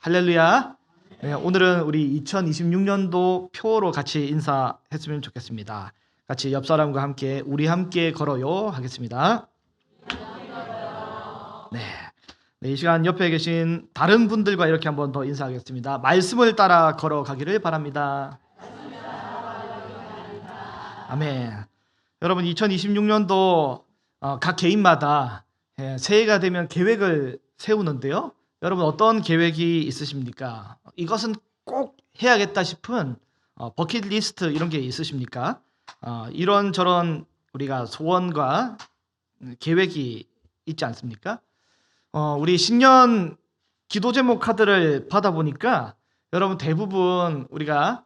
할렐루야. 네, 오늘은 우리 2026년도 표로 같이 인사했으면 좋겠습니다. 같이 옆 사람과 함께 우리 함께 걸어요 하겠습니다. 네. 이 시간 옆에 계신 다른 분들과 이렇게 한번 더 인사하겠습니다. 말씀을 따라 걸어가기를 바랍니다. 아멘. 여러분 2026년도 각 개인마다 새해가 되면 계획을 세우는데요. 여러분 어떤 계획이 있으십니까? 이것은 꼭 해야겠다 싶은 버킷리스트 이런 게 있으십니까? 이런저런 우리가 소원과 계획이 있지 않습니까? 우리 신년 기도 제목 카드를 받아보니까 여러분 대부분 우리가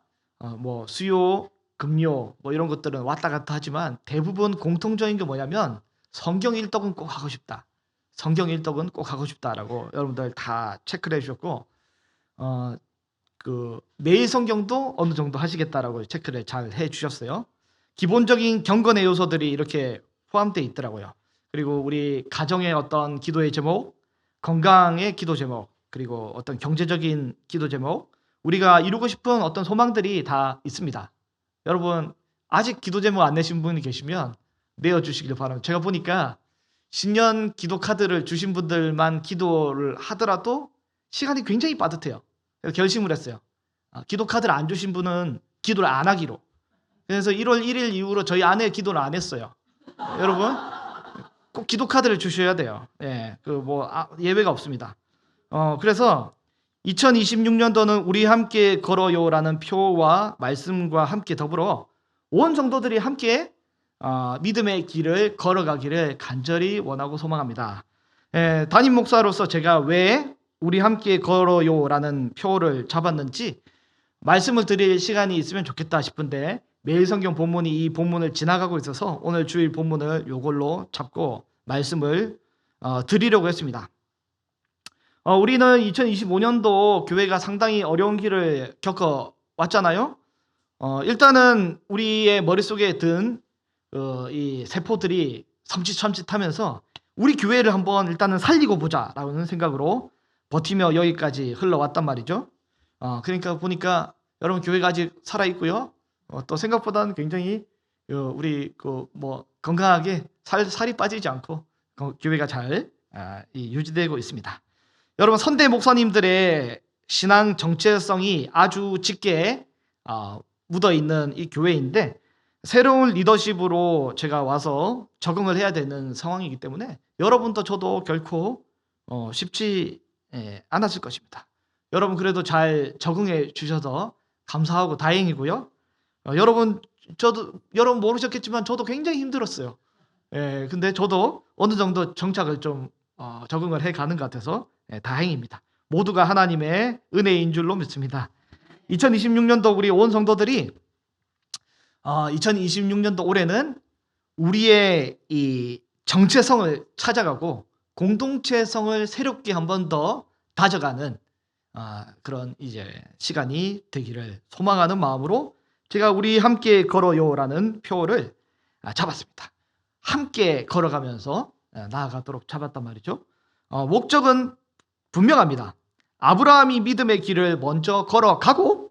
뭐 수요, 금요 뭐 이런 것들은 왔다 갔다 하지만 대부분 공통적인 게 뭐냐면 성경 일독은 꼭 하고 싶다. 성경 일독은 꼭 하고 싶다라고 여러분들 다 체크를 해주셨고 매일 성경도 어느 정도 하시겠다라고 체크를 잘 해주셨어요. 기본적인 경건의 요소들이 이렇게 포함되어 있더라고요. 그리고 우리 가정의 어떤 기도의 제목, 건강의 기도 제목, 그리고 어떤 경제적인 기도 제목, 우리가 이루고 싶은 어떤 소망들이 다 있습니다. 여러분 아직 기도 제목 안 내신 분이 계시면 내어주시길 바랍니다. 제가 보니까 신년 기도 카드를 주신 분들만 기도를 하더라도 시간이 굉장히 빠듯해요. 그래서 결심을 했어요. 기도 카드를 안 주신 분은 기도를 안 하기로. 그래서 1월 1일 이후로 저희 아내 기도를 안 했어요. 여러분 꼭 기도 카드를 주셔야 돼요. 예, 예외가 없습니다. 그래서 2026년도는 우리 함께 걸어요라는 표와 말씀과 함께 더불어 온 성도들이 함께 믿음의 길을 걸어가기를 간절히 원하고 소망합니다. 담임 목사로서 제가 왜 우리 함께 걸어요라는 표를 잡았는지 말씀을 드릴 시간이 있으면 좋겠다 싶은데 매일 성경 본문이 이 본문을 지나가고 있어서 오늘 주일 본문을 이걸로 잡고 말씀을 드리려고 했습니다. 우리는 2025년도 교회가 상당히 어려운 길을 겪어왔잖아요. 일단은 우리의 머릿속에 든 이 세포들이 섬찟섬찟하면서 우리 교회를 한번 일단은 살리고 보자라는 생각으로 버티며 여기까지 흘러왔단 말이죠. 그러니까 보니까 여러분 교회가 아직 살아있고요. 또 생각보다는 굉장히 우리 건강하게 살이 빠지지 않고 교회가 잘 유지되고 있습니다. 여러분 선대 목사님들의 신앙 정체성이 아주 짙게 묻어있는 이 교회인데 새로운 리더십으로 제가 와서 적응을 해야 되는 상황이기 때문에 여러분도 저도 결코 쉽지 않았을 것입니다. 여러분 그래도 잘 적응해 주셔서 감사하고 다행이고요. 여러분 모르셨겠지만 저도 굉장히 힘들었어요. 근데 저도 어느 정도 정착을 좀 적응을 해 가는 것 같아서 다행입니다. 모두가 하나님의 은혜인 줄로 믿습니다. 2026년도 우리 온 성도들이 2026년도 올해는 우리의 이 정체성을 찾아가고 공동체성을 새롭게 한 번 더 다져가는 그런 이제 시간이 되기를 소망하는 마음으로 제가 우리 함께 걸어요라는 표를 잡았습니다. 함께 걸어가면서 나아가도록 잡았단 말이죠. 목적은 분명합니다. 아브라함이 믿음의 길을 먼저 걸어가고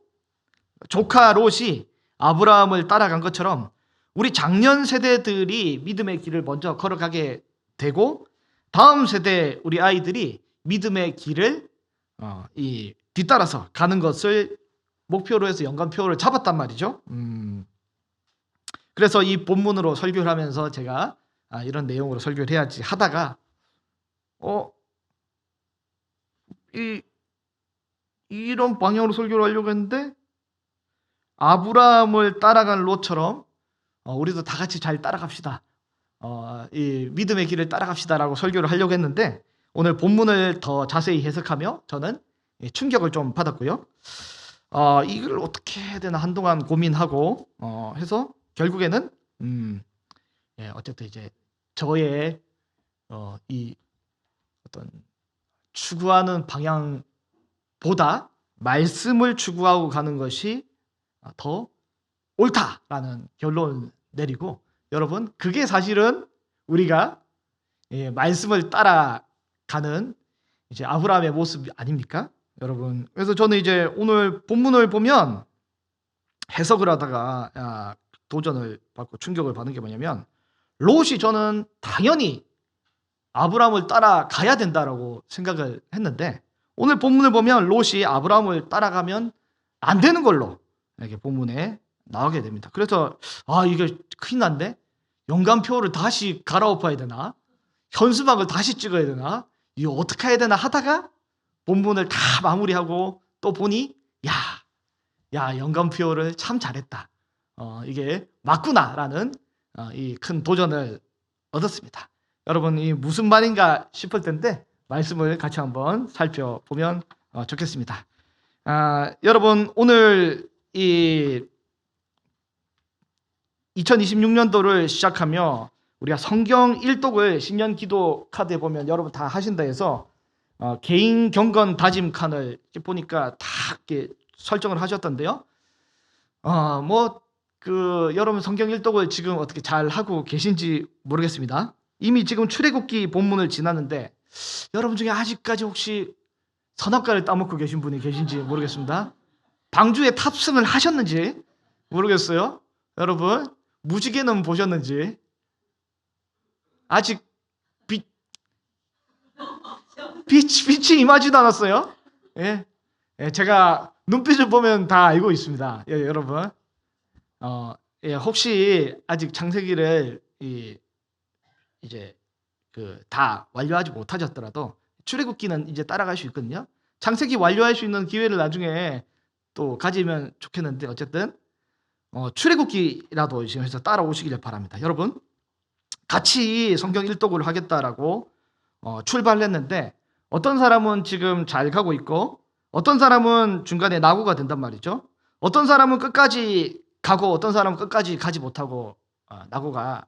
조카 롯이 아브라함을 따라간 것처럼 우리 작년 세대들이 믿음의 길을 먼저 걸어가게 되고 다음 세대 우리 아이들이 믿음의 길을 뒤따라서 가는 것을 목표로 해서 연관표를 잡았단 말이죠. 그래서 이 본문으로 설교를 하면서 제가 이런 내용으로 설교를 해야지 하다가 이런 방향으로 설교를 하려고 했는데 아브라함을 따라간 롯처럼 우리도 다 같이 잘 따라갑시다. 이 믿음의 길을 따라갑시다라고 설교를 하려고 했는데 오늘 본문을 더 자세히 해석하며 저는 충격을 좀 받았고요. 이걸 어떻게 해야 되나 한동안 고민하고 해서 결국에는 어쨌든 이제 저의 이 어떤 추구하는 방향보다 말씀을 추구하고 가는 것이 더 옳다라는 결론을 내리고 여러분 그게 사실은 우리가 말씀을 따라가는 이제 아브라함의 모습 아닙니까? 여러분. 그래서 저는 이제 오늘 본문을 보면 해석을 하다가 도전을 받고 충격을 받은 게 뭐냐면, 롯이 저는 당연히 아브라함을 따라가야 된다라고 생각을 했는데, 오늘 본문을 보면 롯이 아브라함을 따라가면 안 되는 걸로 이렇게 본문에 나오게 됩니다. 그래서 이게 큰일 난데, 영감표를 다시 갈아엎어야 되나, 현수막을 다시 찍어야 되나, 이거 어떻게 해야 되나 하다가 본문을 다 마무리하고 또 보니 야 영감표를 참 잘했다, 이게 맞구나라는 이 큰 도전을 얻었습니다. 여러분, 이 무슨 말인가 싶을 텐데 말씀을 같이 한번 살펴보면 좋겠습니다. 여러분, 오늘 이 2026년도를 시작하며 우리가 성경 일독을 신년 기도 카드에 보면 여러분 다 하신다 해서 개인 경건 다짐 칸을 보니까 다 이렇게 설정을 하셨던데요. 여러분 성경 일독을 지금 어떻게 잘 하고 계신지 모르겠습니다. 이미 지금 출애굽기 본문을 지났는데 여러분 중에 아직까지 혹시 선악과를 따먹고 계신 분이 계신지 모르겠습니다. 방주에 탑승을 하셨는지 모르겠어요. 여러분, 무지개는 보셨는지, 아직 빛이 임하지도 않았어요. 예, 제가 눈빛을 보면 다 알고 있습니다. 여러분, 혹시 아직 창세기를 이제 다 완료하지 못하셨더라도 출애굽기는 이제 따라갈 수 있거든요. 창세기 완료할 수 있는 기회를 나중에 또 가지면 좋겠는데, 어쨌든 출애굽기라도 지금 해서 따라오시길 바랍니다. 여러분, 같이 성경 일독을 하겠다라고 출발을 했는데, 어떤 사람은 지금 잘 가고 있고 어떤 사람은 중간에 낙오가 된단 말이죠. 어떤 사람은 끝까지 가고 어떤 사람은 끝까지 가지 못하고 낙오가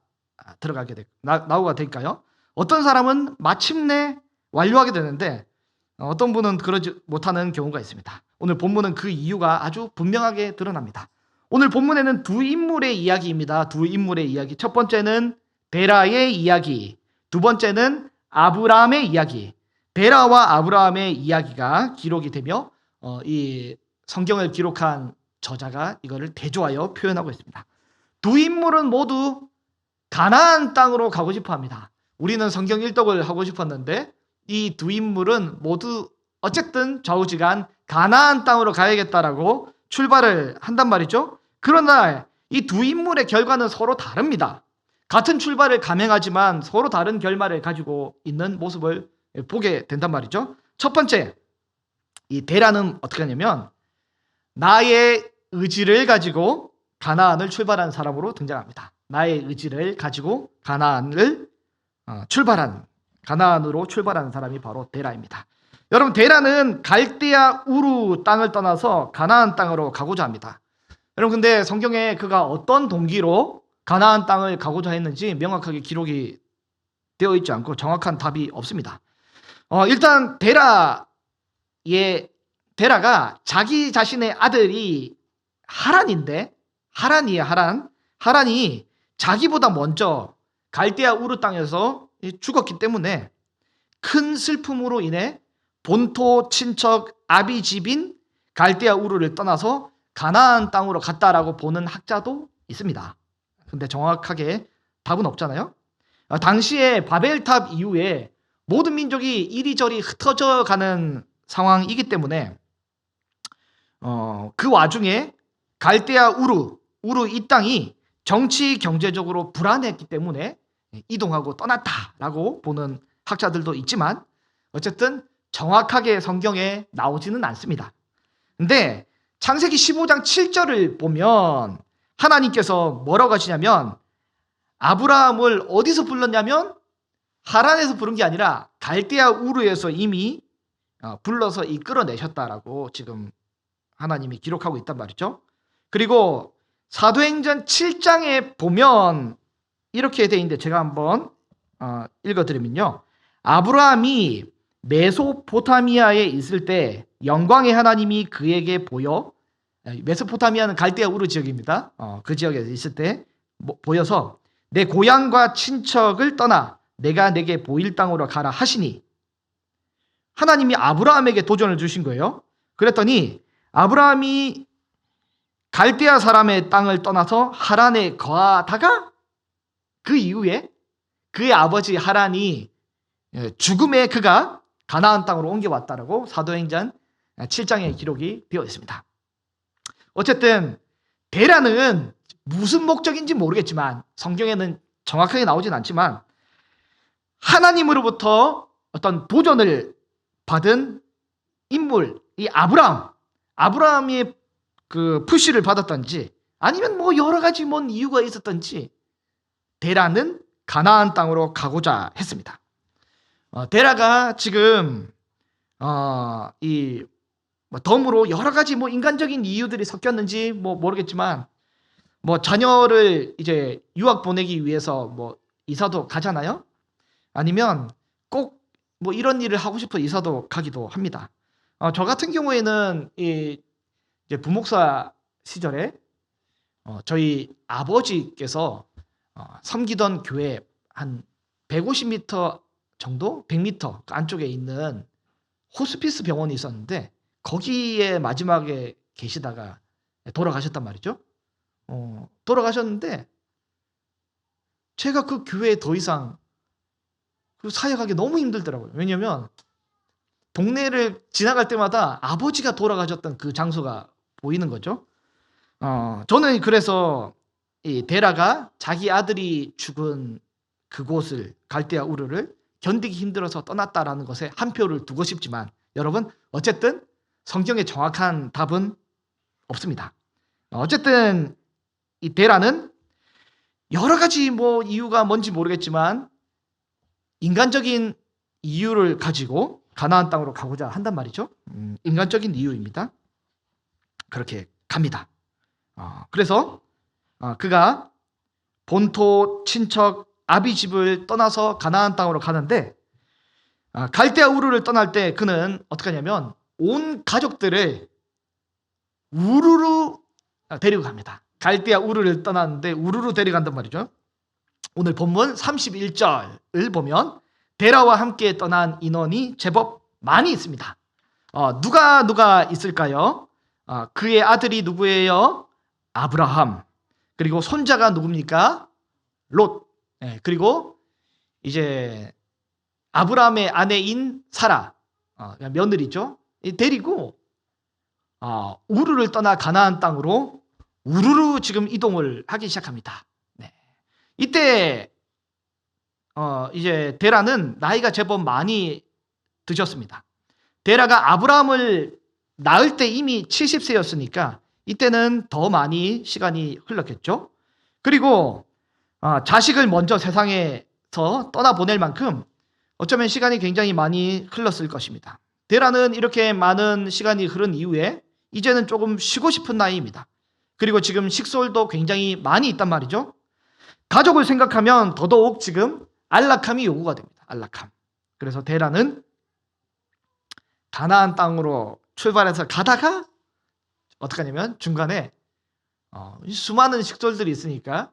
될까요? 어떤 사람은 마침내 완료하게 되는데 어떤 분은 그러지 못하는 경우가 있습니다. 오늘 본문은 그 이유가 아주 분명하게 드러납니다. 오늘 본문에는 두 인물의 이야기입니다. 두 인물의 이야기. 첫 번째는 데라의 이야기, 두 번째는 아브라함의 이야기. 데라와 아브라함의 이야기가 기록이 되며 이 성경을 기록한 저자가 이거를 대조하여 표현하고 있습니다. 두 인물은 모두 가나안 땅으로 가고 싶어 합니다. 우리는 성경 일독을 하고 싶었는데 이 두 인물은 모두 어쨌든 좌우지간 가나안 땅으로 가야겠다라고 출발을 한단 말이죠. 그러나 이 두 인물의 결과는 서로 다릅니다. 같은 출발을 감행하지만 서로 다른 결말을 가지고 있는 모습을 보게 된단 말이죠. 첫 번째, 이 데라는 어떻게 하냐면 나의 의지를 가지고 가나안을 출발한 사람으로 등장합니다. 나의 의지를 가지고 가나안으로 출발하는 사람이 바로 데라입니다. 여러분, 데라는 갈대아 우루 땅을 떠나서 가나안 땅으로 가고자 합니다. 여러분, 근데 성경에 그가 어떤 동기로 가나안 땅을 가고자 했는지 명확하게 기록이 되어 있지 않고 정확한 답이 없습니다. 일단 데라가 자기 자신의 아들이 하란인데, 하란이 자기보다 먼저 갈대아 우르 땅에서 죽었기 때문에 큰 슬픔으로 인해 본토 친척 아비집인 갈대아 우르를 떠나서 가나안 땅으로 갔다라고 보는 학자도 있습니다. 근데 정확하게 답은 없잖아요. 당시에 바벨탑 이후에 모든 민족이 이리저리 흩어져 가는 상황이기 때문에 그 와중에 갈대아 우르 이 땅이 정치 경제적으로 불안했기 때문에 이동하고 떠났다라고 보는 학자들도 있지만 어쨌든 정확하게 성경에 나오지는 않습니다. 근데 창세기 15장 7절을 보면 하나님께서 뭐라고 하시냐면 아브라함을 어디서 불렀냐면 하란에서 부른 게 아니라 갈대아 우르에서 이미 불러서 이끌어내셨다라고 지금 하나님이 기록하고 있단 말이죠. 그리고 사도행전 7장에 보면 이렇게 돼 있는데 제가 한번 읽어드리면요. 아브라함이 메소포타미아에 있을 때 영광의 하나님이 그에게 보여, 메소포타미아는 갈대아 우르 지역입니다. 그 지역에 있을 때 보여서 내 고향과 친척을 떠나 내가 내게 보일 땅으로 가라 하시니, 하나님이 아브라함에게 도전을 주신 거예요. 그랬더니 아브라함이 갈대아 사람의 땅을 떠나서 하란에 거하다가 그 이후에 그의 아버지 하란이 죽음에 그가 가나안 땅으로 옮겨왔다라고 사도행전 7장의 기록이 되어 있습니다. 어쨌든 데라는 무슨 목적인지 모르겠지만 성경에는 정확하게 나오진 않지만 하나님으로부터 어떤 도전을 받은 인물, 이 아브라함이 그 푸시를 받았던지 아니면 뭐 여러 가지 뭔 이유가 있었던지 데라는 가나안 땅으로 가고자 했습니다. 데라가 지금 이 덤으로 여러 가지 뭐 인간적인 이유들이 섞였는지 뭐 모르겠지만 뭐 자녀를 이제 유학 보내기 위해서 뭐 이사도 가잖아요. 아니면 꼭 뭐 이런 일을 하고 싶어 이사도 가기도 합니다. 저 같은 경우에는 이제 부목사 시절에 저희 아버지께서 섬기던 교회 한 150m 정도, 100m 그 안쪽에 있는 호스피스 병원이 있었는데 거기에 마지막에 계시다가 돌아가셨단 말이죠. 돌아가셨는데 제가 그 교회에 더 이상 사역하기 너무 힘들더라고요. 왜냐면 동네를 지나갈 때마다 아버지가 돌아가셨던 그 장소가 보이는 거죠. 저는 그래서 이 데라가 자기 아들이 죽은 그곳을 갈대아 우르를 견디기 힘들어서 떠났다라는 것에 한 표를 두고 싶지만 여러분 어쨌든 성경에 정확한 답은 없습니다. 어쨌든 이 데라는 여러 가지 뭐 이유가 뭔지 모르겠지만 인간적인 이유를 가지고 가나안 땅으로 가고자 한단 말이죠. 인간적인 이유입니다. 그렇게 갑니다. 그래서 그가 본토 친척 아비 집을 떠나서 가나안 땅으로 가는데 갈대아 우르를 떠날 때 그는 어떻게 하냐면 온 가족들을 우르르 데리고 갑니다. 갈대아 우르를 떠났는데 우르르 데려간단 말이죠. 오늘 본문 31절을 보면 데라와 함께 떠난 인원이 제법 많이 있습니다. 누가 있을까요? 그의 아들이 누구예요? 아브라함. 그리고 손자가 누굽니까? 롯. 그리고 이제 아브라함의 아내인 사라, 며느리죠. 데리고 우르를 떠나 가나안 땅으로 우르르 지금 이동을 하기 시작합니다. 이때 이제 데라는 나이가 제법 많이 드셨습니다. 데라가 아브라함을 낳을 때 이미 70세였으니까 이때는 더 많이 시간이 흘렀겠죠. 그리고 자식을 먼저 세상에서 떠나보낼 만큼 어쩌면 시간이 굉장히 많이 흘렀을 것입니다. 데라는 이렇게 많은 시간이 흐른 이후에 이제는 조금 쉬고 싶은 나이입니다. 그리고 지금 식솔도 굉장히 많이 있단 말이죠. 가족을 생각하면 더더욱 지금 안락함이 요구가 됩니다. 안락함. 그래서 데라는 가나안 땅으로 출발해서 가다가 어떻게 하냐면 중간에 수많은 식솔들이 있으니까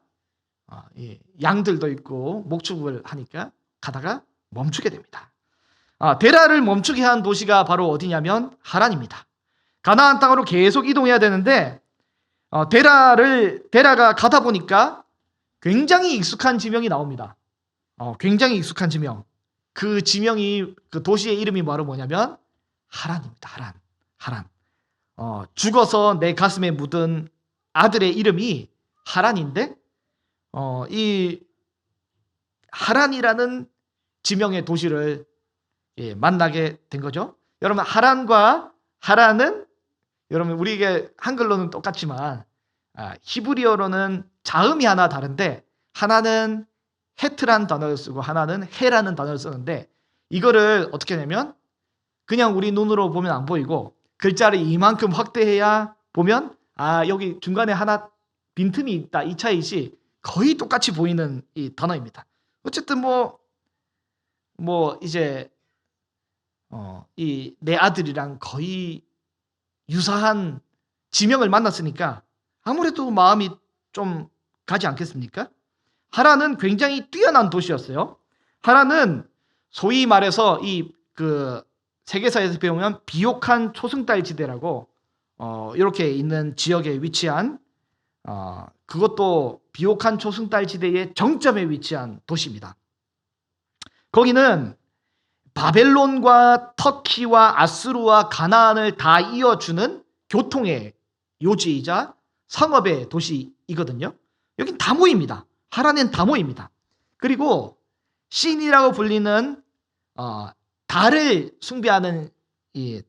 양들도 있고 목축을 하니까 가다가 멈추게 됩니다. 데라를 멈추게 한 도시가 바로 어디냐면 하란입니다. 가나안 땅으로 계속 이동해야 되는데 데라가 가다 보니까 굉장히 익숙한 지명이 나옵니다. 굉장히 익숙한 지명. 그 지명이 그 도시의 이름이 바로 뭐냐면 하란입니다. 하란. 죽어서 내 가슴에 묻은 아들의 이름이 하란인데 이 하란이라는 지명의 도시를 만나게 된 거죠. 여러분 하란과 하란은 여러분 우리에게 한글로는 똑같지만 히브리어로는 자음이 하나 다른데 하나는 헤트란 단어를 쓰고 하나는 헤라는 단어를 쓰는데 이거를 어떻게 하냐면 그냥 우리 눈으로 보면 안 보이고 글자를 이만큼 확대해야 보면 여기 중간에 하나 빈틈이 있다 이 차이지 거의 똑같이 보이는 이 단어입니다. 어쨌든 뭐 이제 이 내 아들이랑 거의 유사한 지명을 만났으니까 아무래도 마음이 좀 가지 않겠습니까? 하란은 굉장히 뛰어난 도시였어요. 하란은 소위 말해서 세계사에서 배우면 비옥한 초승달지대라고 이렇게 있는 지역에 위치한 그것도 비옥한 초승달지대의 정점에 위치한 도시입니다. 거기는 바벨론과 터키와 아수르와 가나안을 다 이어주는 교통의 요지이자 상업의 도시이거든요. 여긴 다 모입니다. 하란엔 다 모입니다. 그리고 신이라고 불리는 달을 숭배하는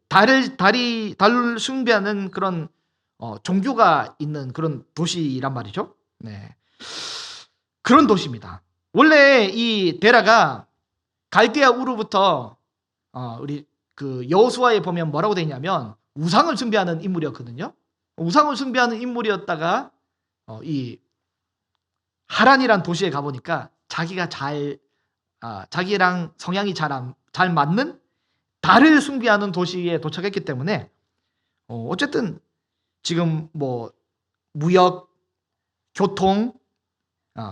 달을 숭배하는 그런 종교가 있는 그런 도시란 말이죠. 네. 그런 도시입니다. 원래 이 데라가 갈대아 우르부터 우리 그 여호수아에 보면 뭐라고 되어 있냐면 우상을 숭배하는 인물이었거든요. 우상을 숭배하는 인물이었다가 이 하란이란 도시에 가보니까 자기랑 성향이 잘 맞는 달을 숭배하는 도시에 도착했기 때문에 어쨌든 지금 뭐 무역, 교통,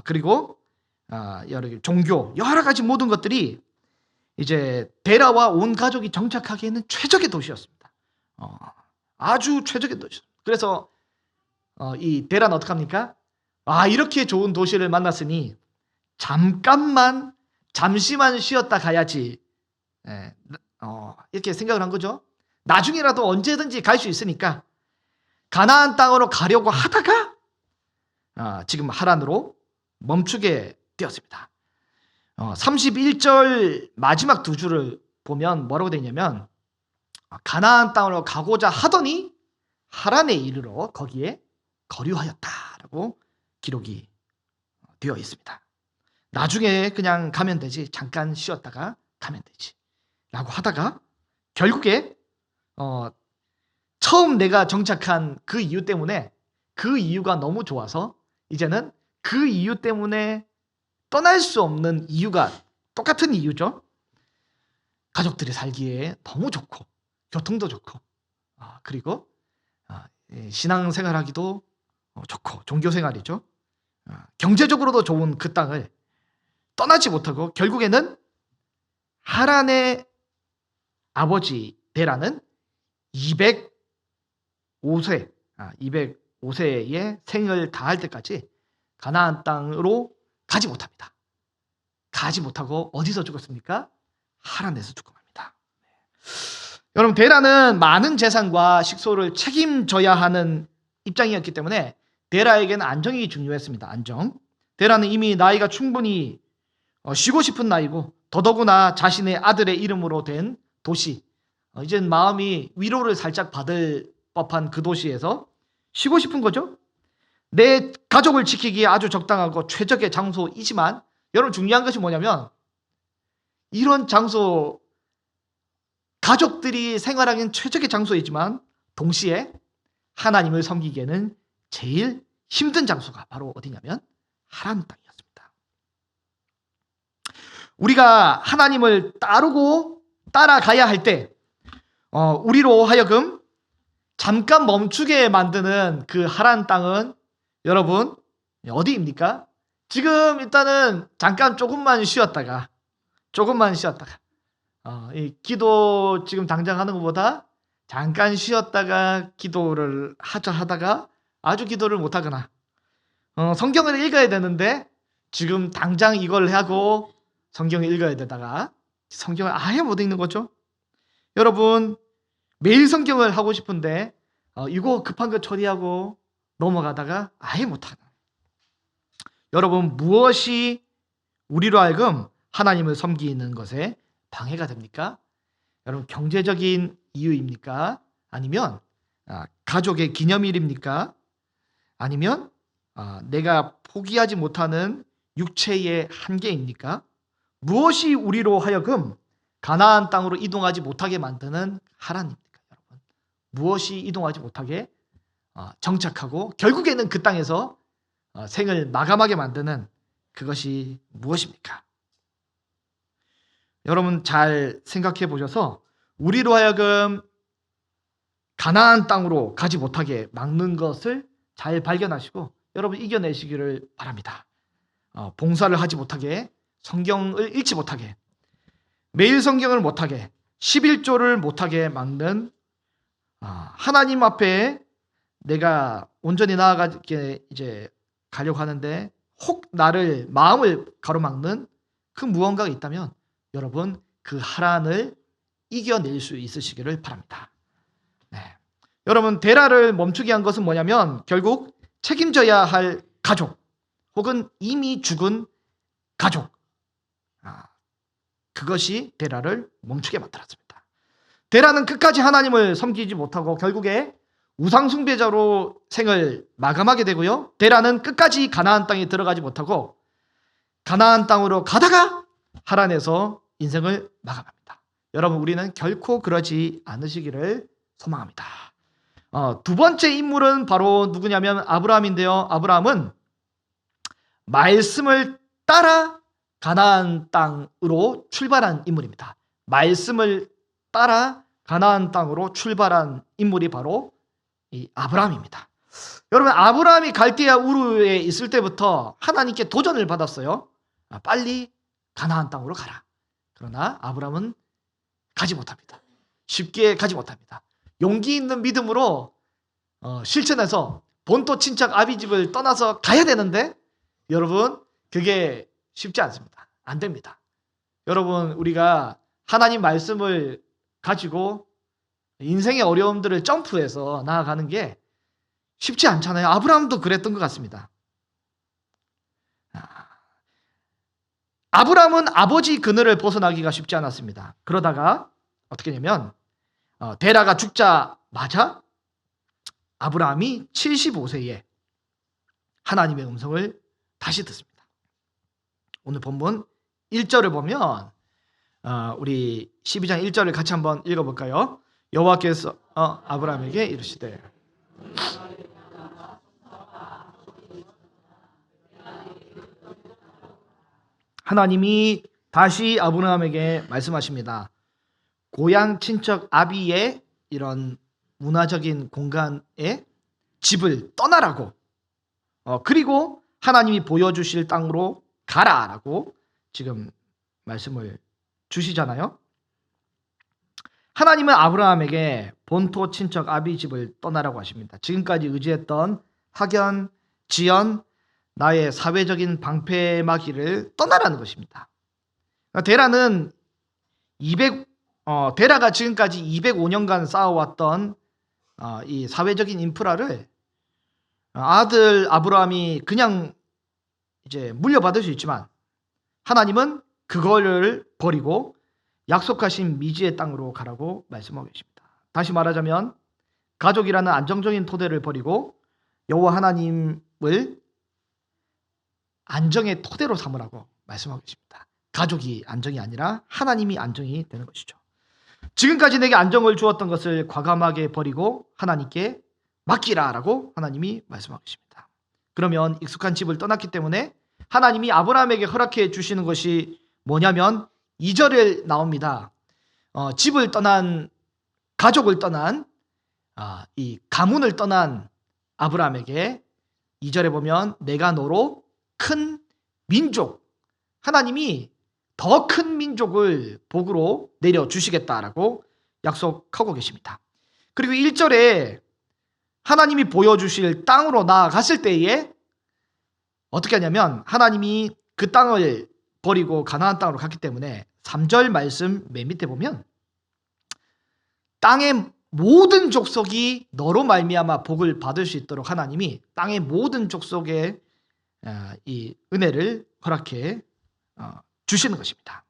그리고 종교 여러 가지 모든 것들이 이제 데라와 온 가족이 정착하기에는 최적의 도시였습니다. 아주 최적의 도시였습니다. 그래서 이 데라는 어떡합니까? 이렇게 좋은 도시를 만났으니 잠시만 쉬었다 가야지. 이렇게 생각을 한 거죠. 나중에라도 언제든지 갈 수 있으니까 가나안 땅으로 가려고 하다가 지금 하란으로 멈추게 되었습니다. 31절 마지막 두 줄을 보면 뭐라고 되어 있냐면 가나안 땅으로 가고자 하더니 하란에 이르러 거기에 거류하였다라고 기록이 되어 있습니다. 나중에 그냥 가면 되지, 잠깐 쉬었다가 가면 되지 라고 하다가 결국에 처음 내가 정착한 그 이유 때문에 그 이유가 너무 좋아서 이제는 그 이유 때문에 떠날 수 없는 이유가 똑같은 이유죠. 가족들이 살기에 너무 좋고 교통도 좋고 그리고 신앙생활하기도 좋고 종교생활이죠. 경제적으로도 좋은 그 땅을 떠나지 못하고 결국에는 하란의 아버지 데라는 205세의 생을 다할 때까지 가나안 땅으로 가지 못합니다. 가지 못하고 어디서 죽었습니까? 하란에서 죽고 맙니다. 여러분, 데라는 많은 재산과 식소를 책임져야 하는 입장이었기 때문에 데라에게는 안정이 중요했습니다. 안정. 데라는 이미 나이가 충분히 쉬고 싶은 나이고 더더구나 자신의 아들의 이름으로 된 도시, 이젠 마음이 위로를 살짝 받을 법한 그 도시에서 쉬고 싶은 거죠. 내 가족을 지키기에 아주 적당하고 최적의 장소이지만 여러분, 중요한 것이 뭐냐면 이런 장소, 가족들이 생활하기엔 최적의 장소이지만 동시에 하나님을 섬기기에는 제일 힘든 장소가 바로 어디냐면 하란 땅이었습니다. 우리가 하나님을 따라가야 할 때 우리로 하여금 잠깐 멈추게 만드는 그 하란 땅은 여러분 어디입니까? 지금 일단은 잠깐 조금만 쉬었다가 이 기도 지금 당장 하는 것보다 잠깐 쉬었다가 기도를 하다가 아주 기도를 못하거나 성경을 읽어야 되는데 지금 당장 이걸 하고 성경을 읽어야 되다가 성경을 아예 못 읽는 거죠. 여러분, 매일 성경을 하고 싶은데 이거 급한 거 처리하고 넘어가다가 아예 못하는, 여러분, 무엇이 우리로 하여금 하나님을 섬기는 것에 방해가 됩니까? 여러분, 경제적인 이유입니까? 아니면 가족의 기념일입니까? 아니면 내가 포기하지 못하는 육체의 한계입니까? 무엇이 우리로 하여금 가나안 땅으로 이동하지 못하게 만드는 하란입니까? 여러분, 무엇이 이동하지 못하게 정착하고 결국에는 그 땅에서 생을 마감하게 만드는 그것이 무엇입니까? 여러분, 잘 생각해 보셔서 우리로 하여금 가나안 땅으로 가지 못하게 막는 것을 잘 발견하시고 여러분 이겨내시기를 바랍니다. 봉사를 하지 못하게, 성경을 읽지 못하게, 매일 성경을 못하게, 11조를 못하게 막는 하나님 앞에 내가 온전히 나아가게 이제 가려고 하는데 혹 나를 마음을 가로막는 그 무언가가 있다면 여러분 그 하란을 이겨낼 수 있으시기를 바랍니다. 네. 여러분 데라를 멈추게 한 것은 뭐냐면 결국 책임져야 할 가족 혹은 이미 죽은 가족 그것이 데라를 멈추게 만들었습니다. 데라는 끝까지 하나님을 섬기지 못하고 결국에 우상숭배자로 생을 마감하게 되고요. 데라는 끝까지 가나안 땅에 들어가지 못하고 가나안 땅으로 가다가 하란에서 인생을 마감합니다. 여러분 우리는 결코 그러지 않으시기를 소망합니다. 두 번째 인물은 바로 누구냐면 아브라함인데요. 아브라함은 말씀을 따라 가나안 땅으로 출발한 인물입니다. 말씀을 따라 가나안 땅으로 출발한 인물이 바로 이 아브라함입니다. 여러분 아브라함이 갈대아 우르에 있을 때부터 하나님께 도전을 받았어요. 빨리 가나안 땅으로 가라. 그러나 아브라함은 가지 못합니다. 쉽게 가지 못합니다. 용기 있는 믿음으로 실천해서 본토 친척 아비집을 떠나서 가야 되는데 여러분 그게 쉽지 않습니다. 안 됩니다. 여러분 우리가 하나님 말씀을 가지고 인생의 어려움들을 점프해서 나아가는 게 쉽지 않잖아요. 아브라함도 그랬던 것 같습니다. 아브라함은 아버지 그늘을 벗어나기가 쉽지 않았습니다. 그러다가 어떻게 되냐면 데라가 죽자마자 아브라함이 75세에 하나님의 음성을 다시 듣습니다. 오늘 본문 1절을 보면 우리 12장 1절을 같이 한번 읽어볼까요? 여호와께서 아브라함에게 이르시되 하나님이 다시 아브라함에게 말씀하십니다. 고향 친척 아비의 이런 문화적인 공간에 집을 떠나라고 그리고 하나님이 보여주실 땅으로 가라라고 지금 말씀을 주시잖아요. 하나님은 아브라함에게 본토 친척 아비 집을 떠나라고 하십니다. 지금까지 의지했던 학연, 지연, 나의 사회적인 방패막이를 떠나라는 것입니다. 데라는 데라가 지금까지 205년간 쌓아왔던 이 사회적인 인프라를 아들 아브라함이 그냥 이제 물려받을 수 있지만 하나님은 그거를 버리고 약속하신 미지의 땅으로 가라고 말씀하고 계십니다. 다시 말하자면 가족이라는 안정적인 토대를 버리고 여호와 하나님을 안정의 토대로 삼으라고 말씀하고 계십니다. 가족이 안정이 아니라 하나님이 안정이 되는 것이죠. 지금까지 내게 안정을 주었던 것을 과감하게 버리고 하나님께 맡기라라고 하나님이 말씀하고 계십니다. 그러면 익숙한 집을 떠났기 때문에 하나님이 아브라함에게 허락해 주시는 것이 뭐냐면 2절에 나옵니다. 집을 떠난 가족을 떠난 이 가문을 떠난 아브라함에게 2절에 보면 내가 너로 큰 민족 하나님이 더 큰 민족을 복으로 내려주시겠다라고 약속하고 계십니다. 그리고 1절에 하나님이 보여주실 땅으로 나아갔을 때에 어떻게 하냐면 하나님이 그 땅을 버리고 가나안 땅으로 갔기 때문에 3절 말씀 맨 밑에 보면 땅의 모든 족속이 너로 말미암아 복을 받을 수 있도록 하나님이 땅의 모든 족속에 이 은혜를 허락해 주시는 것입니다.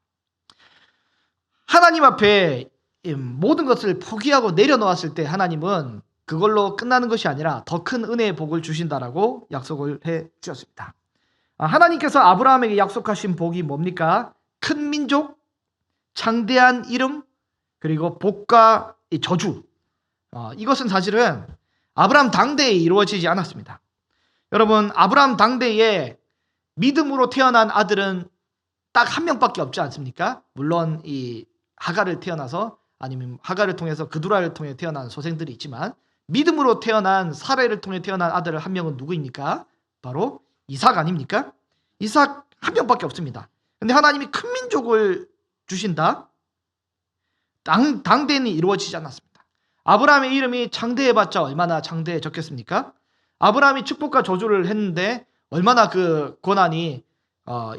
하나님 앞에 모든 것을 포기하고 내려놓았을 때 하나님은 그걸로 끝나는 것이 아니라 더 큰 은혜의 복을 주신다라고 약속을 해 주셨습니다. 하나님께서 아브라함에게 약속하신 복이 뭡니까? 큰 민족, 창대한 이름, 그리고 복과 저주. 이것은 사실은 아브라함 당대에 이루어지지 않았습니다. 여러분, 아브라함 당대에 믿음으로 태어난 아들은 딱 한 명밖에 없지 않습니까? 물론 이 하갈을 태어나서 아니면 하갈을 통해서 그두라를 통해 태어난 소생들이 있지만 믿음으로 태어난 사레를 통해 태어난 아들 한 명은 누구입니까? 바로 이삭 아닙니까? 이삭 한 명밖에 없습니다. 근데 하나님이 큰 민족을 주신다? 당대는 이루어지지 않았습니다. 아브라함의 이름이 창대해봤자 얼마나 창대해졌겠습니까? 아브라함이 축복과 저주를 했는데 얼마나 그 고난이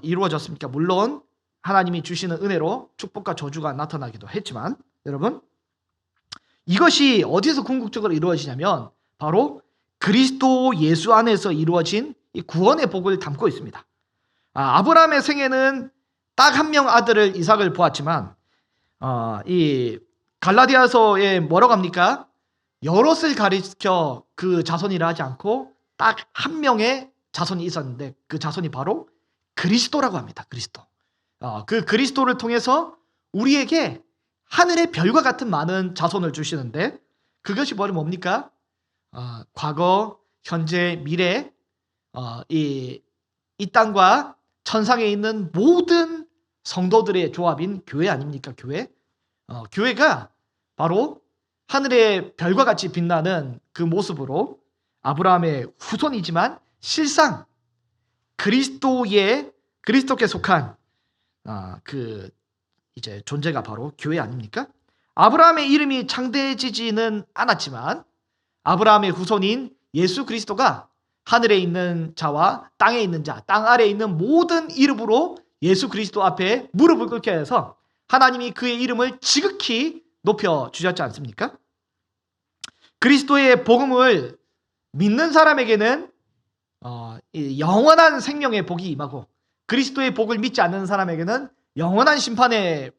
이루어졌습니까? 물론 하나님이 주시는 은혜로 축복과 저주가 나타나기도 했지만, 여러분, 이것이 어디서 궁극적으로 이루어지냐면 바로 그리스도 예수 안에서 이루어진 이 구원의 복을 담고 있습니다. 아브라함의 생애는 딱 한 명 아들을 이삭을 보았지만 이 갈라디아서에 뭐라고 합니까? 여럿을 가리켜 그 자손이라 하지 않고 딱 한 명의 자손이 있었는데 그 자손이 바로 그리스도라고 합니다. 그리스도. 그 그리스도를 통해서 우리에게 하늘의 별과 같은 많은 자손을 주시는데 그것이 바로 뭡니까? 과거, 현재, 미래, 이 땅과 천상에 있는 모든 성도들의 조합인 교회 아닙니까? 교회. 교회가 바로 하늘의 별과 같이 빛나는 그 모습으로 아브라함의 후손이지만 실상 그리스도께 속한 그 이제 존재가 바로 교회 아닙니까? 아브라함의 이름이 창대해지지는 않았지만 아브라함의 후손인 예수 그리스도가 하늘에 있는 자와 땅에 있는 자, 땅 아래에 있는 모든 이름으로 예수 그리스도 앞에 무릎을 꿇게 해서 하나님이 그의 이름을 지극히 높여 주셨지 않습니까? 그리스도의 복음을 믿는 사람에게는 영원한 생명의 복이 임하고 그리스도의 복을 믿지 않는 사람에게는 영원한 심판의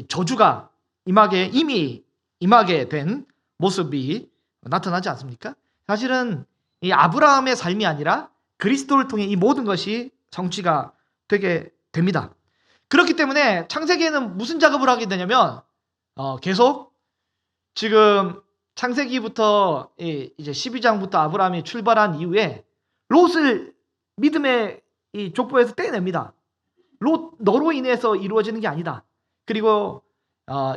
저주가 이미 임하게 된 모습이 나타나지 않습니까? 사실은 이 아브라함의 삶이 아니라 그리스도를 통해 이 모든 것이 성취가 되게 됩니다. 그렇기 때문에 창세기에는 무슨 작업을 하게 되냐면 계속 지금 창세기부터 이제 12장부터 아브라함이 출발한 이후에 롯을 믿음의 이 족보에서 떼냅니다. 롯 너로 인해서 이루어지는 게 아니다. 그리고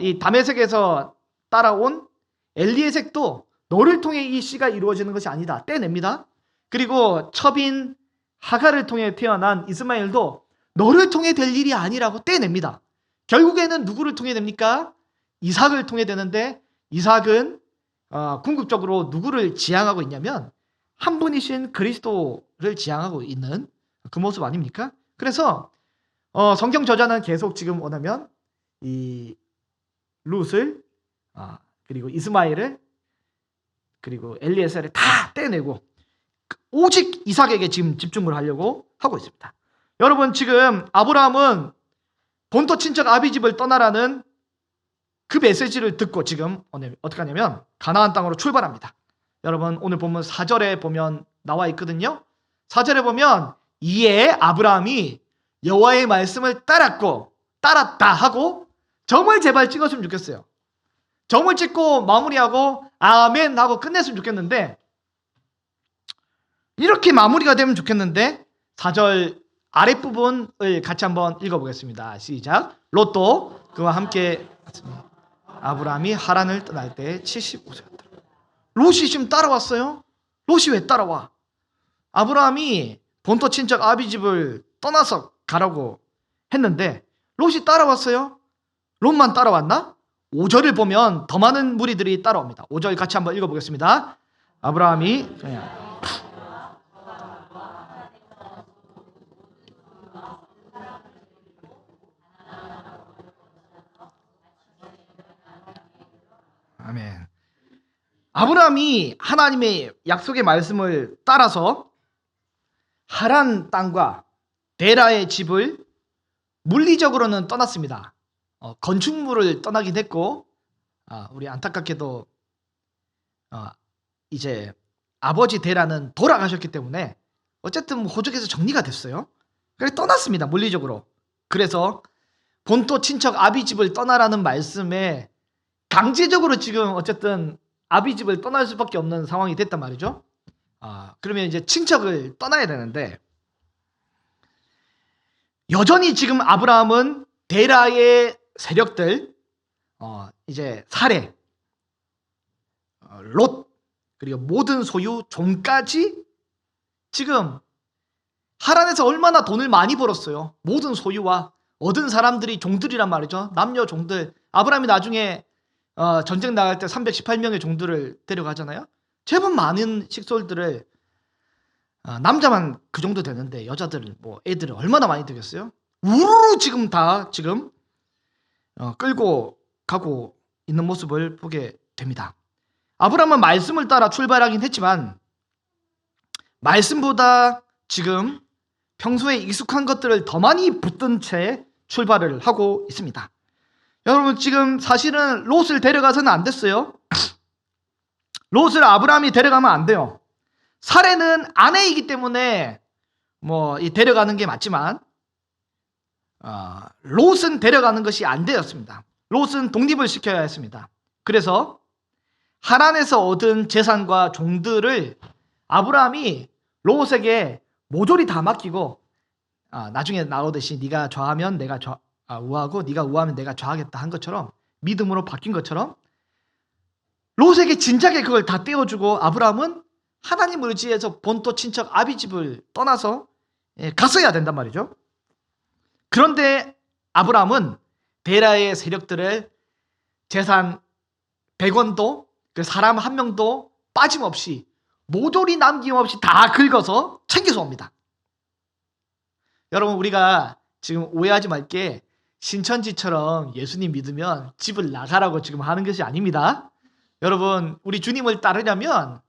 이 다메섹에서 따라온 엘리에섹도 너를 통해 이 씨가 이루어지는 것이 아니다. 떼냅니다. 그리고 첩인 하갈을 통해 태어난 이스마엘도 너를 통해 될 일이 아니라고 떼냅니다. 결국에는 누구를 통해 됩니까? 이삭을 통해 되는데 이삭은 궁극적으로 누구를 지향하고 있냐면 한 분이신 그리스도를 지향하고 있는 그 모습 아닙니까? 그래서 성경 저자는 계속 지금 뭐냐면 이 룻을 그리고 이스마엘을 그리고 엘리에셀을 다 떼내고 오직 이삭에게 지금 집중을 하려고 하고 있습니다. 여러분, 지금 아브라함은 본토 친척 아비집을 떠나라는 그 메시지를 듣고 지금 어떻게 하냐면 가나안 땅으로 출발합니다. 여러분, 오늘 본문 4절에 보면 나와 있거든요. 4절에 보면 이에 아브라함이 여호와의 말씀을 따랐다 하고 점을 제발 찍었으면 좋겠어요. 점을 찍고 마무리하고 아멘 하고 끝냈으면 좋겠는데 이렇게 마무리가 되면 좋겠는데 4절 아랫부분을 같이 한번 읽어보겠습니다. 시작. 롯도 그와 함께 아브라함이 하란을 떠날 때 75세였다. 롯이 지금 따라왔어요? 롯이 왜 따라와? 아브라함이 본토 친척 아비집을 떠나서 가라고 했는데 롯이 따라왔어요? 롯만 따라왔나? 5절을 보면 더 많은 무리들이 따라옵니다. 5절 같이 한번 읽어보겠습니다. 아브라함이 아멘. 아브라함이 하나님의 약속의 말씀을 따라서 하란 땅과 데라의 집을 물리적으로는 떠났습니다. 건축물을 떠나긴 했고 우리 안타깝게도 이제 아버지 데라는 돌아가셨기 때문에 어쨌든 호적에서 정리가 됐어요. 그래서 떠났습니다. 물리적으로. 그래서 본토 친척 아비집을 떠나라는 말씀에 강제적으로 지금 어쨌든 아비집을 떠날 수밖에 없는 상황이 됐단 말이죠. 그러면 이제 친척을 떠나야 되는데 여전히 지금 아브라함은 데라의 세력들 이제 사례 롯 그리고 모든 소유 종까지 지금 하란에서 얼마나 돈을 많이 벌었어요. 모든 소유와 얻은 사람들이 종들이란 말이죠. 남녀 종들 아브라함이 나중에 전쟁 나갈 때 318명의 종들을 데려가잖아요. 제법 많은 식솔들을 남자만 그 정도 되는데 여자들 뭐 애들을 얼마나 많이 되겠어요? 우르르 지금 다 끌고 가고 있는 모습을 보게 됩니다. 아브라함은 말씀을 따라 출발하긴 했지만 말씀보다 지금 평소에 익숙한 것들을 더 많이 붙든 채 출발을 하고 있습니다. 여러분, 지금 사실은 롯을 데려가서는 안 됐어요. 롯을 아브라함이 데려가면 안 돼요. 사례는 아내이기 때문에 이 데려가는 게 맞지만 롯은 데려가는 것이 안 되었습니다. 롯은 독립을 시켜야 했습니다. 그래서 하란에서 얻은 재산과 종들을 아브라함이 롯에게 모조리 다 맡기고 나중에 나오듯이 네가 좌하면 내가 우하고 네가 우하면 내가 좌하겠다 한 것처럼, 믿음으로 바뀐 것처럼 롯에게 진작에 그걸 다 떼어주고 아브라함은 하나님을 의지해서 본토 친척 아비집을 떠나서 갔어야 된단 말이죠. 그런데 아브라함은 데라의 세력들을 재산 100원도 그 사람 한 명도 빠짐없이 모조리 남김없이 다 긁어서 챙겨서 옵니다. 여러분, 우리가 지금 오해하지 말게 신천지처럼 예수님 믿으면 집을 나가라고 지금 하는 것이 아닙니다. 여러분, 우리 주님을 따르려면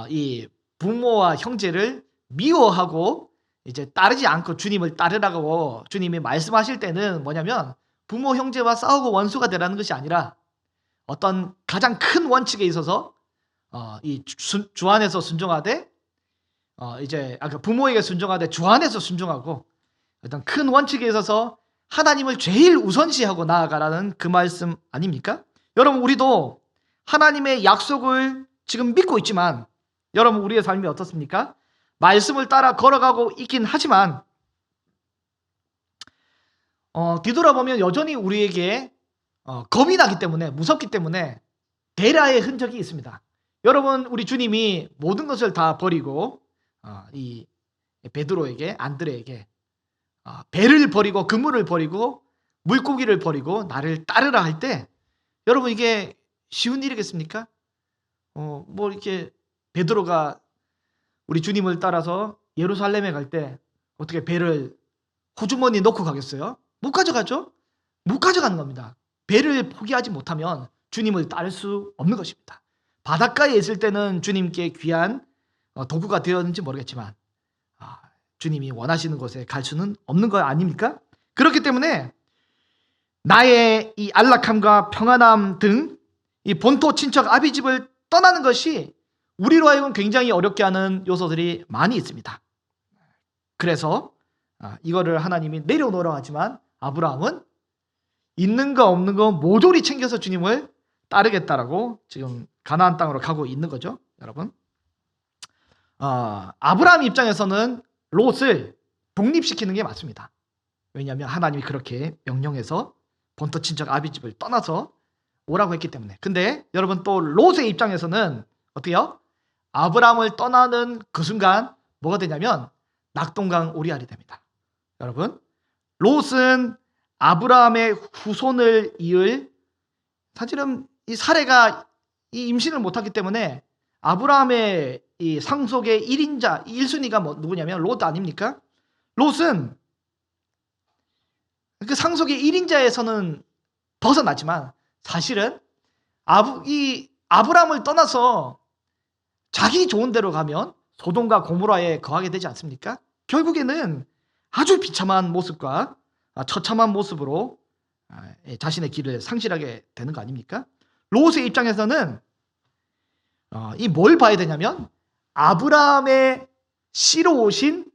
이 부모와 형제를 미워하고 이제 따르지 않고 주님을 따르라고 주님이 말씀하실 때는 뭐냐면 부모 형제와 싸우고 원수가 되라는 것이 아니라 어떤 가장 큰 원칙에 있어서 이 주 안에서 순종하되 부모에게 순종하되 주 안에서 순종하고 어떤 큰 원칙에 있어서 하나님을 제일 우선시하고 나아가라는 그 말씀 아닙니까? 여러분, 우리도 하나님의 약속을 지금 믿고 있지만 여러분, 우리의 삶이 어떻습니까? 말씀을 따라 걸어가고 있긴 하지만 뒤돌아보면 여전히 우리에게 겁이 나기 때문에, 무섭기 때문에 데라의 흔적이 있습니다. 여러분, 우리 주님이 모든 것을 다 버리고 이 베드로에게, 안드레에게 배를 버리고 그물을 버리고 물고기를 버리고 나를 따르라 할 때, 여러분, 이게 쉬운 일이겠습니까? 이렇게 베드로가 우리 주님을 따라서 예루살렘에 갈 때 어떻게 배를 호주머니에 넣고 가겠어요? 못 가져가죠? 못 가져가는 겁니다. 배를 포기하지 못하면 주님을 따를 수 없는 것입니다. 바닷가에 있을 때는 주님께 귀한 도구가 되었는지 모르겠지만 주님이 원하시는 곳에 갈 수는 없는 거 아닙니까? 그렇기 때문에 나의 이 안락함과 평안함 등 이 본토 친척 아비집을 떠나는 것이 우리로 하여금 굉장히 어렵게 하는 요소들이 많이 있습니다. 그래서 이거를 하나님이 내려놓으라고 하지만 아브라함은 있는 거 없는 거 모조리 챙겨서 주님을 따르겠다라고 지금 가나안 땅으로 가고 있는 거죠. 여러분, 아브라함 입장에서는 롯을 독립시키는 게 맞습니다. 왜냐하면 하나님이 그렇게 명령해서 본토 친척 아비집을 떠나서 오라고 했기 때문에. 근데 여러분, 또 롯의 입장에서는 어때요? 아브라함을 떠나는 그 순간 뭐가 되냐면 낙동강 오리알이 됩니다. 여러분, 롯은 아브라함의 후손을 이을, 사실은 이 사례가 이 임신을 못하기 때문에 아브라함의 이 상속의 1인자 1순위가 누구냐면 롯 아닙니까? 롯은 그 상속의 1인자에서는 벗어났지만 사실은 이 아브라함을 떠나서 자기 좋은 데로 가면 소돔과 고모라에 거하게 되지 않습니까? 결국에는 아주 비참한 모습과 처참한 모습으로 자신의 길을 상실하게 되는 거 아닙니까? 롯의 입장에서는 이 뭘 봐야 되냐면 아브라함의 씨로 오신,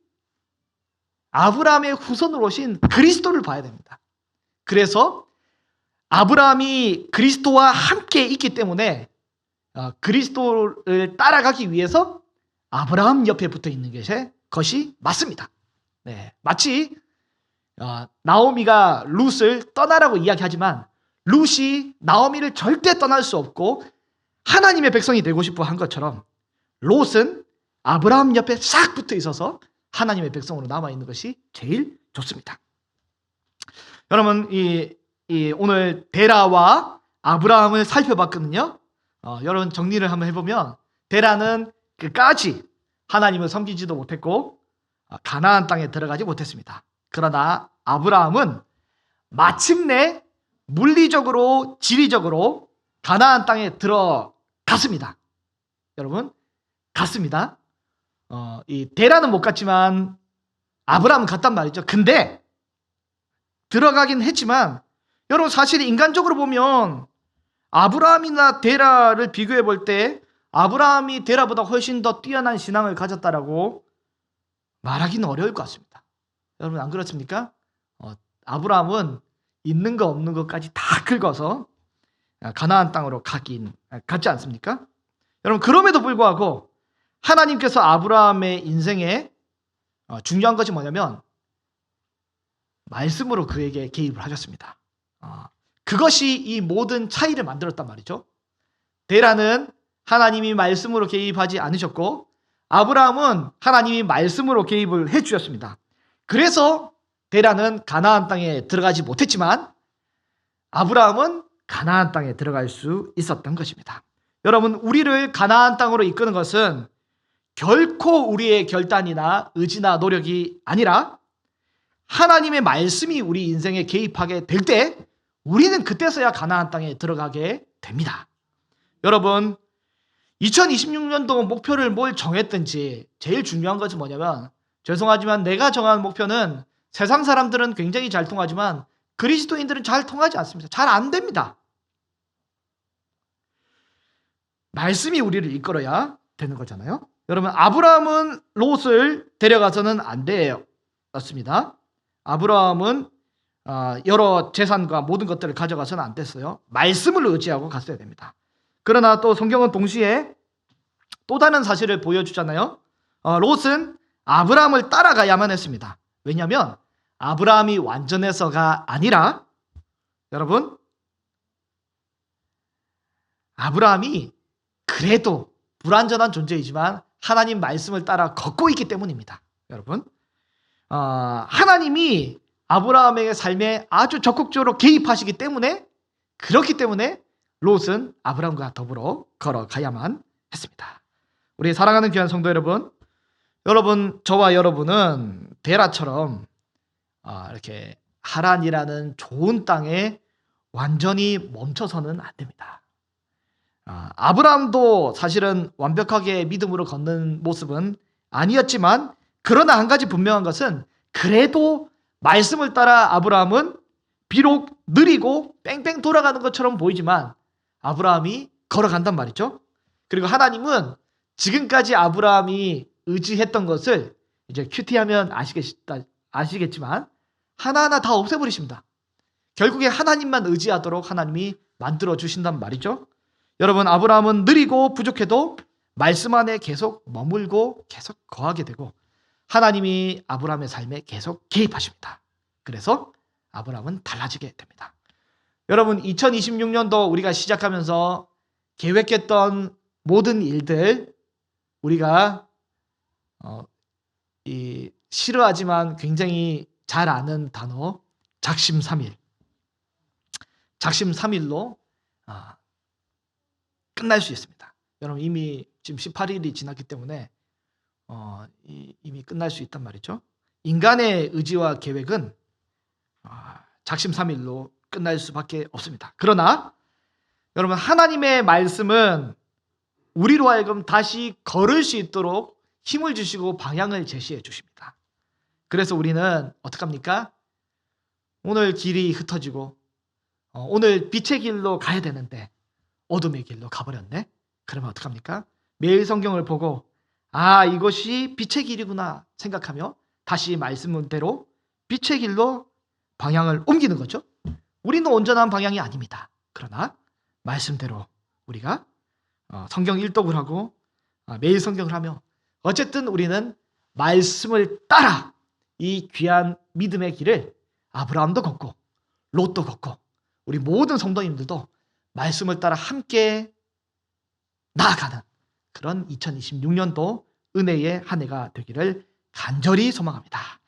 아브라함의 후손으로 오신 그리스도를 봐야 됩니다. 그래서 아브라함이 그리스도와 함께 있기 때문에 그리스도를 따라가기 위해서 아브라함 옆에 붙어 있는 것이 맞습니다. 네, 마치 나오미가 룻을 떠나라고 이야기하지만 룻이 나오미를 절대 떠날 수 없고 하나님의 백성이 되고 싶어 한 것처럼 롯은 아브라함 옆에 싹 붙어 있어서 하나님의 백성으로 남아 있는 것이 제일 좋습니다. 여러분, 이 오늘 데라와 아브라함을 살펴봤거든요. 여러분 정리를 한번 해보면 데라는 끝까지 하나님을 섬기지도 못했고 가나안 땅에 들어가지 못했습니다. 그러나 아브라함은 마침내 물리적으로 지리적으로 가나안 땅에 들어갔습니다. 여러분 갔습니다. 이 데라는 못 갔지만 아브라함은 갔단 말이죠. 근데 들어가긴 했지만 여러분 사실 인간적으로 보면 아브라함이나 데라를 비교해 볼 때 아브라함이 데라보다 훨씬 더 뛰어난 신앙을 가졌다라고 말하기는 어려울 것 같습니다. 여러분 안 그렇습니까? 아브라함은 있는 거 없는 것까지 다 긁어서 가나안 땅으로 갔지 않습니까? 여러분 그럼에도 불구하고 하나님께서 아브라함의 인생에 중요한 것이 뭐냐면 말씀으로 그에게 개입을 하셨습니다. 그것이 이 모든 차이를 만들었단 말이죠. 데라는 하나님이 말씀으로 개입하지 않으셨고 아브라함은 하나님이 말씀으로 개입을 해주셨습니다. 그래서 데라는 가나안 땅에 들어가지 못했지만 아브라함은 가나안 땅에 들어갈 수 있었던 것입니다. 여러분 우리를 가나안 땅으로 이끄는 것은 결코 우리의 결단이나 의지나 노력이 아니라 하나님의 말씀이 우리 인생에 개입하게 될 때 우리는 그때서야 가나안 땅에 들어가게 됩니다. 여러분 2026년도 목표를 뭘 정했든지 제일 중요한 것은 뭐냐면 죄송하지만 내가 정한 목표는 세상 사람들은 굉장히 잘 통하지만 그리스도인들은 잘 통하지 않습니다. 잘 안 됩니다. 말씀이 우리를 이끌어야 되는 거잖아요. 여러분 아브라함은 롯을 데려가서는 안 되었습니다. 아브라함은 여러 재산과 모든 것들을 가져가서는 안 됐어요. 말씀을 의지하고 갔어야 됩니다. 그러나 또 성경은 동시에 또 다른 사실을 보여주잖아요. 롯은 아브라함을 따라가야만 했습니다. 왜냐하면 아브라함이 완전해서가 아니라 여러분 아브라함이 그래도 불완전한 존재이지만 하나님 말씀을 따라 걷고 있기 때문입니다. 여러분 하나님이 아브라함의 삶에 아주 적극적으로 개입하시기 때문에 그렇기 때문에 롯은 아브라함과 더불어 걸어가야만 했습니다. 우리 사랑하는 귀한 성도 여러분, 저와 여러분은 데라처럼 이렇게 하란이라는 좋은 땅에 완전히 멈춰서는 안 됩니다. 아브라함도 사실은 완벽하게 믿음으로 걷는 모습은 아니었지만 그러나 한 가지 분명한 것은 그래도 말씀을 따라 아브라함은 비록 느리고 뺑뺑 돌아가는 것처럼 보이지만 아브라함이 걸어간단 말이죠. 그리고 하나님은 지금까지 아브라함이 의지했던 것을 이제 큐티하면 아시겠지만 하나하나 다 없애버리십니다. 결국에 하나님만 의지하도록 하나님이 만들어 주신단 말이죠. 여러분 아브라함은 느리고 부족해도 말씀 안에 계속 머물고 계속 거하게 되고 하나님이 아브라함의 삶에 계속 개입하십니다. 그래서 아브라함은 달라지게 됩니다. 여러분 2026년도 우리가 시작하면서 계획했던 모든 일들 우리가 싫어하지만 굉장히 잘 아는 단어 작심삼일 작심삼일로 끝날 수 있습니다. 여러분 이미 지금 18일이 지났기 때문에 이미 끝날 수 있단 말이죠. 인간의 의지와 계획은 작심삼일로 끝날 수밖에 없습니다. 그러나 여러분 하나님의 말씀은 우리로 하여금 다시 걸을 수 있도록 힘을 주시고 방향을 제시해 주십니다. 그래서 우리는 어떡합니까? 오늘 길이 흩어지고 오늘 빛의 길로 가야 되는데 어둠의 길로 가버렸네? 그러면 어떡합니까? 매일 성경을 보고 이것이 빛의 길이구나 생각하며 다시 말씀대로 빛의 길로 방향을 옮기는 거죠. 우리는 온전한 방향이 아닙니다. 그러나 말씀대로 우리가 성경 일독을 하고 매일 성경을 하며 어쨌든 우리는 말씀을 따라 이 귀한 믿음의 길을 아브라함도 걷고 롯도 걷고 우리 모든 성도님들도 말씀을 따라 함께 나아가는 그런 2026년도 은혜의 한 해가 되기를 간절히 소망합니다.